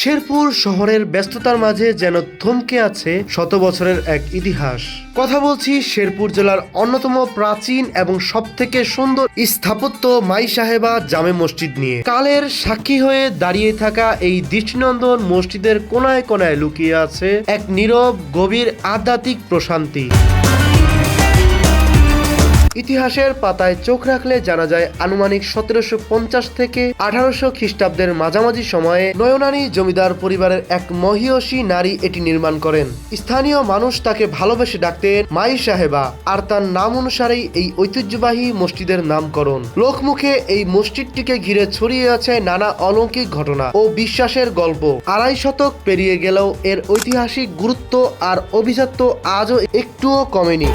শেরপুর শহরের ব্যস্ততার মাঝে যেন থমকে আছে শত বছরের এক ইতিহাস। কথা বলছি শেরপুর জেলার অন্যতম প্রাচীন এবং সবথেকে সুন্দর স্থাপত্য মাই সাহেবা জামে মসজিদ নিয়ে। কালের সাক্ষী হয়ে দাঁড়িয়ে থাকা এই দৃষ্টিনন্দন মসজিদের কোনায় কোনায় লুকিয়ে আছে এক নীরব গভীর আধ্যাত্মিক প্রশান্তি। ইতিহাসের পাতায় চোখ রাখলে জানা যায় আনুমানিক 1750 থেকে 1800 খ্রিস্টাব্দের মাঝামাঝি সময়ে নয়নানী জমিদার পরিবারের এক মহিয়সী নারী এটি নির্মাণ করেন। স্থানীয় মানুষ তাকে ভালোবেসে ডাকতেন মাই সাহেবা, আর তার নাম অনুসারেই এই ঐতিহ্যবাহী মসজিদের নামকরণ। লোকমুখে এই মসজিদটিকে ঘিরে ছড়িয়ে আছে নানা অলৌকিক ঘটনা ও বিশ্বাসের গল্প। 2.5 শতক পেরিয়ে গেলেও এর ঐতিহাসিক গুরুত্ব আর অভিজাত্য আজও একটুও কমেনি।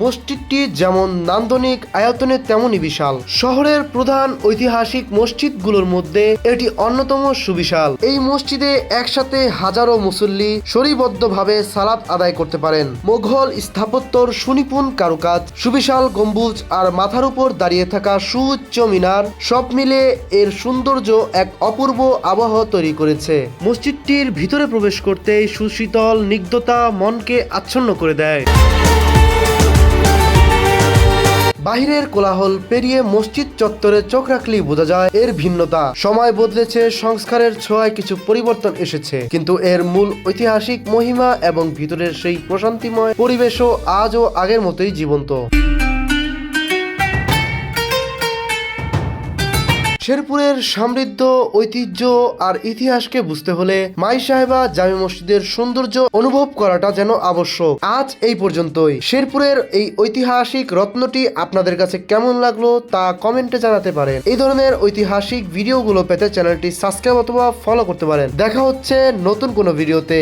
মসজিদটি যেমন নান্দনিক আয়তনে তেমনই বিশাল। শহরের প্রধান ঐতিহাসিক মসজিদগুলোর মধ্যে এটি অন্যতম সুবিশাল। এই মসজিদে একসাথে হাজারো মুসল্লি সারিবদ্ধভাবে সালাত আদায় করতে পারেন। মোঘল স্থাপত্যর সুনিপুণ কারুকাজ, সুবিশাল গম্বুজ আর মাথার উপর দাঁড়িয়ে থাকা সুউচ্চ মিনার সব মিলে এর সৌন্দর্য এক অপূর্ব আবহাওয়া তৈরি করেছে। মসজিদটির ভিতরে প্রবেশ করতেই সুশীতল স্নিগ্ধতা মনকে আচ্ছন্ন করে দেয়। বাহিরের কোলাহল পেরিয়ে মসজিদ চত্বরে চোখ রাখলেই বোঝা যায় এর ভিন্নতা। সময় বদলেছে, সংস্কারের ছোঁয়ায় কিছু পরিবর্তন এসেছে, কিন্তু এর মূল ঐতিহাসিক মহিমা এবং ভিতরের সেই প্রশান্তিময় পরিবেশও আজও আগের মতোই জীবন্ত। শেরপুরের সমৃদ্ধ ঐতিহ্য আর ইতিহাসকে বুঝতে হলে মাই সাহেবা জামে মসজিদের সৌন্দর্য অনুভব করাটা যেন আবশ্যক। আজ এই পর্যন্তই। শেরপুরের এই ঐতিহাসিক রত্নটি আপনাদের কাছে কেমন লাগলো তা কমেন্টে জানাতে পারেন। এই ধরনের ঐতিহাসিক ভিডিওগুলো পেতে চ্যানেলটি সাবস্ক্রাইব অথবা ফলো করতে পারেন। দেখা হচ্ছে নতুন কোনো ভিডিওতে।